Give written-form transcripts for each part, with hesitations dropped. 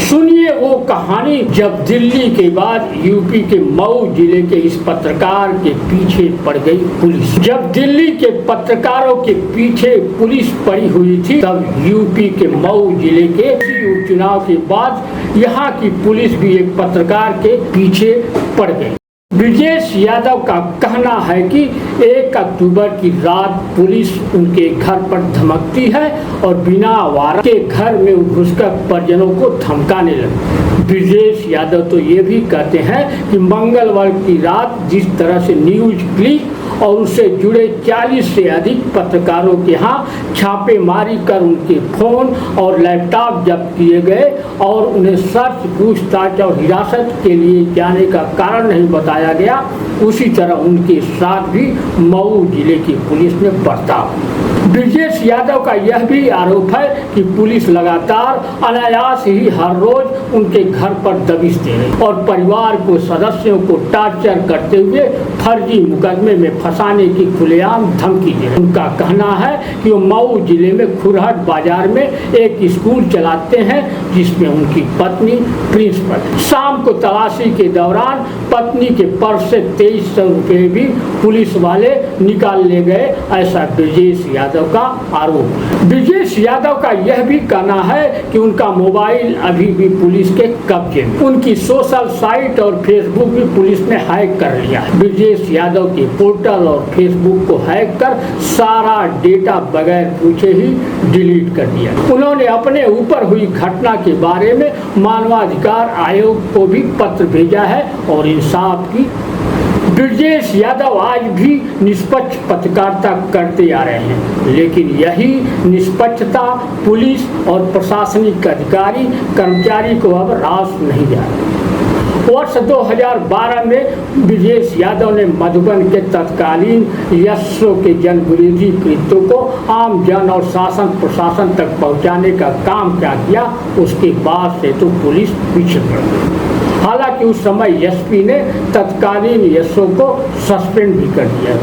सुनिए वो कहानी जब दिल्ली के बाद यूपी के मऊ जिले के इस पत्रकार के पीछे पड़ गई पुलिस। जब दिल्ली के पत्रकारों के पीछे पुलिस पड़ी हुई थी तब यूपी के मऊ जिले के उपचुनाव के बाद यहाँ की पुलिस भी एक पत्रकार के पीछे पड़ गई। ब्रजेश यादव का कहना है कि 1 अक्टूबर की रात पुलिस उनके घर पर धमकती है और बिना वारंट के घर में घुसकर परिजनों को धमकाने लगी। ब्रजेश यादव तो ये भी कहते हैं कि मंगलवार की रात जिस तरह से न्यूज क्लिक और उससे जुड़े 40 से अधिक पत्रकारों के यहाँ छापेमारी कर उनके फोन और लैपटॉप जब्त किए गए और उन्हें सर्च पूछताछ और हिरासत के लिए जाने का कारण नहीं बताया गया, उसी तरह उनके साथ भी मऊ जिले की पुलिस ने बर्ताव। ब्रजेश यादव का यह भी आरोप है कि पुलिस लगातार अनायास ही हर रोज उनके घर पर दबिश दे रही और परिवार को सदस्यों को टार्चर करते हुए फर्जी मुकदमे में फंसाने की खुलेआम धमकी दे रही। उनका कहना है कि वो मऊ जिले में खुरहट बाजार में एक स्कूल चलाते हैं जिसमें उनकी पत्नी प्रिंसिपल। शाम को तलाशी के दौरान पत्नी के पर्स से 2300 रुपये भी पुलिस वाले निकाल ले गए, ऐसा ब्रजेश यादव का आरोप। ब्रजेश यादव का यह भी कहना है कि उनका मोबाइल अभी भी पुलिस के कब्जे में। उनकी सोशल साइट और फेसबुक भी पुलिस ने हैक कर लिया है। ब्रजेश यादव के पोर्टल और फेसबुक को हैक कर सारा डेटा बगैर पूछे ही डिलीट कर दिया। उन्होंने अपने ऊपर हुई घटना के बारे में मानवाधिकार आयोग को भी पत्र भेजा है और इंसाफ की। ब्रजेश यादव आज भी निष्पक्ष पत्रकारिता करते आ रहे हैं, लेकिन यही निष्पक्षता पुलिस और प्रशासनिक अधिकारी कर्मचारी को अब रास नहीं जा रहा। वर्ष 2012 में ब्रजेश यादव ने मधुबन के तत्कालीन यशो के जन विरोधी कृत्यों को आम जन और शासन प्रशासन तक पहुंचाने का काम क्या किया, उसके बाद से तो पुलिस पीछे पड़ गई। हालांकि उस समय एसपी ने तत्कालीन यशो को सस्पेंड भी कर दिया।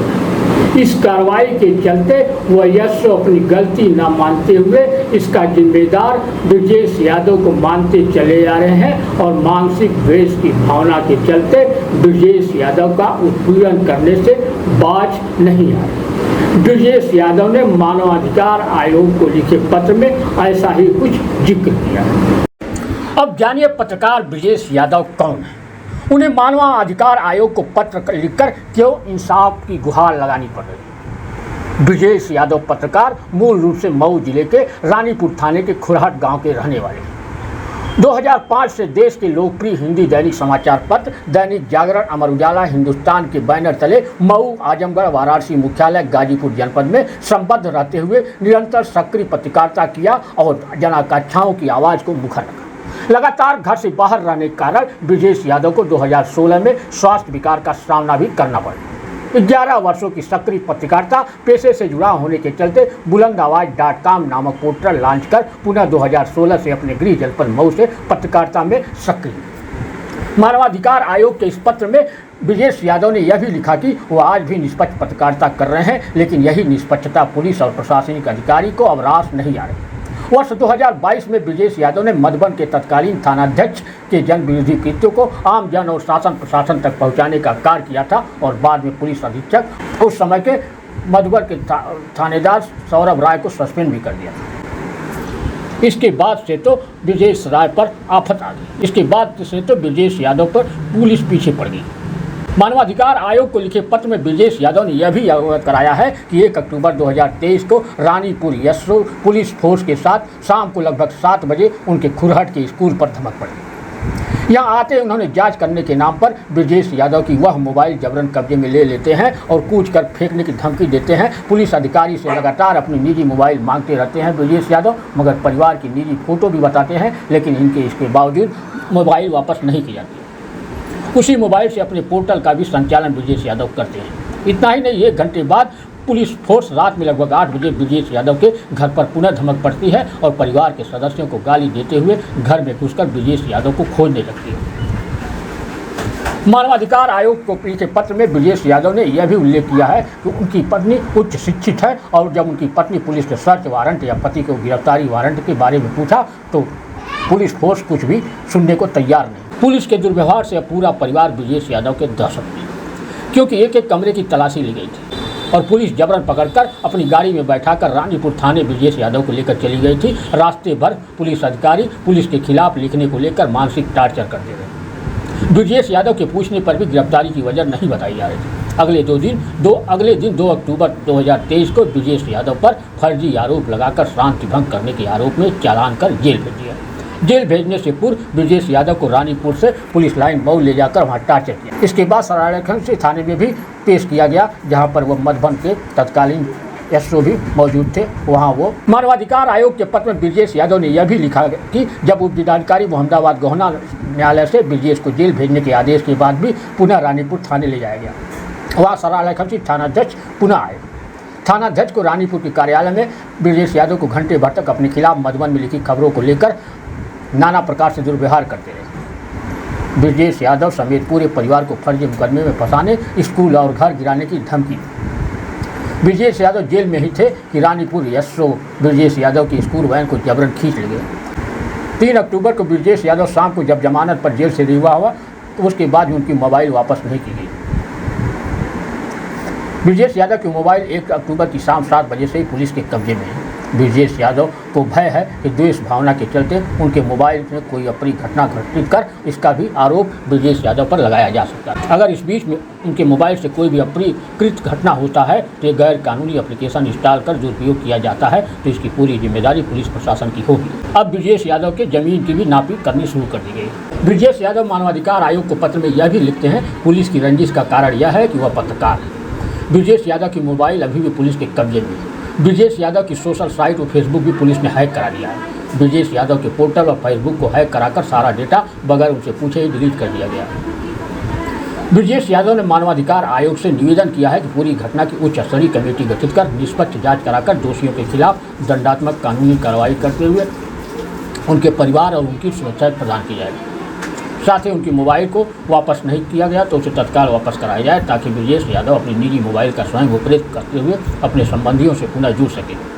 इस कार्रवाई के चलते वह यशो अपनी गलती न मानते हुए इसका जिम्मेदार ब्रजेश यादव को मानते चले जा रहे हैं और मानसिक द्वेष की भावना के चलते ब्रजेश यादव का उत्पीड़न करने से बाज नहीं आ रहे। ब्रजेश यादव ने मानवाधिकार आयोग को लिखे पत्र में ऐसा ही कुछ जिक्र किया है। अब जानिए पत्रकार ब्रजेश यादव कौन है, उन्हें मानवाधिकार आयोग को पत्र लिखकर क्यों इंसाफ की गुहार लगानी पड़ रही। ब्रजेश यादव पत्रकार मूल रूप से मऊ जिले के रानीपुर थाने के खुरहट गांव के रहने वाले हैं। 2005 से देश के लोकप्रिय हिंदी दैनिक समाचार पत्र दैनिक जागरण, अमर उजाला, हिंदुस्तान के बैनर तले मऊ, आजमगढ़, वाराणसी मुख्यालय, गाजीपुर जनपद में संबद्ध रहते हुए निरंतर सक्रिय पत्रकारिता किया और जनाकांक्षाओं की आवाज़ को मुखर रखा। लगातार घर से बाहर रहने के कारण ब्रजेश यादव को 2016 में स्वास्थ्य विकार का सामना भी करना पड़ा। 11 वर्षों की सक्रिय पत्रकारिता पेशे से जुड़ा होने के चलते बुलंदआवाज.com नामक पोर्टल लॉन्च कर पुनः 2016 से अपने गृह जनपद मऊ से पत्रकारिता में सक्रिय। मानवाधिकार आयोग के इस पत्र में ब्रजेश यादव ने यह भी लिखा कि वो आज भी निष्पक्ष पत्रकारिता कर रहे हैं, लेकिन यही निष्पक्षता पुलिस और प्रशासनिक अधिकारी को अब रास नहीं आ रही। वर्ष 2022 में ब्रजेश यादव ने मधुबन के तत्कालीन थानाध्यक्ष के जन विरोधी कृत्यों को आम जन और शासन प्रशासन तक पहुंचाने का कार्य किया था और बाद में पुलिस अधीक्षक उस समय के मधुबन के थानेदार सौरभ राय को सस्पेंड भी कर दिया था। इसके बाद से तो ब्रजेश राय पर आफत आ गई। इसके बाद से तो ब्रजेश यादव पर पुलिस पीछे पड़ गई। मानवाधिकार आयोग को लिखे पत्र में ब्रजेश यादव ने यह भी अवगत कराया है कि 1 अक्टूबर 2023 को रानीपुर यशो पुलिस फोर्स के साथ शाम को लगभग 7 बजे उनके खुरहट के स्कूल पर धमक पड़ी। यहाँ आते उन्होंने जांच करने के नाम पर ब्रजेश यादव की वह मोबाइल जबरन कब्जे में ले लेते हैं और कूच कर फेंकने की धमकी देते हैं। पुलिस अधिकारी से लगातार अपनी निजी मोबाइल मांगते रहते हैं ब्रजेश यादव, मगर परिवार की निजी फोटो भी बताते हैं, लेकिन इनके इसके बावजूद मोबाइल वापस नहीं की जाती। उसी मोबाइल से अपने पोर्टल का भी संचालन ब्रजेश यादव करते हैं। इतना ही नहीं, 1 घंटे बाद पुलिस फोर्स रात में लगभग 8 बजे ब्रजेश यादव के घर पर पुनः धमक पड़ती है और परिवार के सदस्यों को गाली देते हुए घर में घुसकर ब्रजेश यादव को खोजने लगती है। मानवाधिकार आयोग को लिखे पत्र में ब्रजेश यादव ने यह भी उल्लेख किया है कि उनकी पत्नी उच्च शिक्षित है और जब उनकी पत्नी पुलिस के सर्च वारंट या पति को गिरफ्तारी वारंट के बारे में पूछा तो पुलिस फोर्स कुछ भी सुनने को तैयार नहीं। पुलिस के दुर्व्यवहार से पूरा परिवार ब्रजेश यादव के दहशत में, क्योंकि एक एक कमरे की तलाशी ली गई थी और पुलिस जबरन पकड़कर अपनी गाड़ी में बैठाकर रानीपुर थाने ब्रजेश यादव को लेकर चली गई थी। रास्ते भर पुलिस अधिकारी पुलिस के खिलाफ लिखने को लेकर मानसिक टार्चर करते रहे। ब्रजेश यादव के पूछने पर भी गिरफ्तारी की वजह नहीं बताई जा रही थी। अगले दिन 2 अक्टूबर 2023 को ब्रजेश यादव पर फर्जी आरोप लगाकर शांति भंग करने के आरोप में चालान कर जेल भेज दिया। जेल भेजने से पूर्व ब्रजेश यादव को रानीपुर से पुलिस लाइन मऊ ले जाकर वहां टार्चर किया। इसके बाद सरायरंजन से थाने में भी पेश किया गया, जहां पर वह मधुबन के तत्कालीन एसओ भी मौजूद थे। वहां वो मानवाधिकार आयोग के पत्र में ब्रजेश यादव ने यह भी लिखा कि जब उप जिलाधिकारी मोहम्मदाबाद गोहना न्यायालय से ब्रजेश को जेल भेजने के आदेश के बाद भी पुनः रानीपुर थाने ले जाया गया। वहाँ सरायरंजन थानाध्यक्ष पुनः आए। थानाध्यक्ष को रानीपुर के कार्यालय में ब्रजेश यादव को घंटे भर तक अपने खिलाफ मधुबन में लिखी खबरों को लेकर नाना प्रकार से दुर्व्यवहार करते रहे। ब्रजेश यादव समेत पूरे परिवार को फर्जी मुकदमे में फंसाने, स्कूल और घर गिराने की धमकी। ब्रजेश यादव जेल में ही थे कि रानीपुर एसओ ब्रजेश यादव की स्कूल वैन को जबरन खींच ले गए। 3 अक्टूबर को ब्रजेश यादव शाम को जब जमानत पर जेल से रिहा हुआ तो उसके बाद उनकी मोबाइल वापस नहीं की गई। ब्रजेश यादव की मोबाइल 1 अक्टूबर की शाम 7 बजे से ही पुलिस के कब्जे में है। ब्रजेश यादव को भय है कि द्वेष भावना के चलते उनके मोबाइल में कोई अप्रिय घटना घटित कर इसका भी आरोप ब्रजेश यादव पर लगाया जा सकता है। अगर इस बीच में उनके मोबाइल से कोई भी अप्रियकृत घटना होता है तो गैर कानूनी एप्लीकेशन इंस्टॉल कर दुरुपयोग किया जाता है तो इसकी पूरी जिम्मेदारी पुलिस प्रशासन की होगी। अब ब्रजेश यादव के जमीन की भी नापी करनी शुरू कर दी गई है। ब्रजेश यादव मानवाधिकार आयोग को पत्र में यह भी लिखते हैं, पुलिस की रंजिश का कारण यह है कि वह पत्रकार है। ब्रजेश यादव की मोबाइल अभी भी पुलिस के कब्जे में है। ब्रजेश यादव की सोशल साइट और फेसबुक भी पुलिस ने हैक करा दिया है। ब्रजेश यादव के पोर्टल और फेसबुक को हैक कराकर सारा डेटा बगैर उनसे पूछे ही डिलीट कर दिया गया। ब्रजेश यादव ने मानवाधिकार आयोग से निवेदन किया है कि पूरी घटना की उच्च स्तरीय कमेटी गठित कर निष्पक्ष जांच कराकर दोषियों के खिलाफ दंडात्मक कानूनी कार्रवाई करते हुए उनके परिवार और उनकी सुरक्षा प्रदान की जाएगी। साथ ही उनकी मोबाइल को वापस नहीं किया गया तो उसे तत्काल वापस कराया जाए ताकि ब्रजेश यादव अपनी निजी मोबाइल का स्वयं उपयोग करते हुए अपने संबंधियों से पुनः जुड़ सके।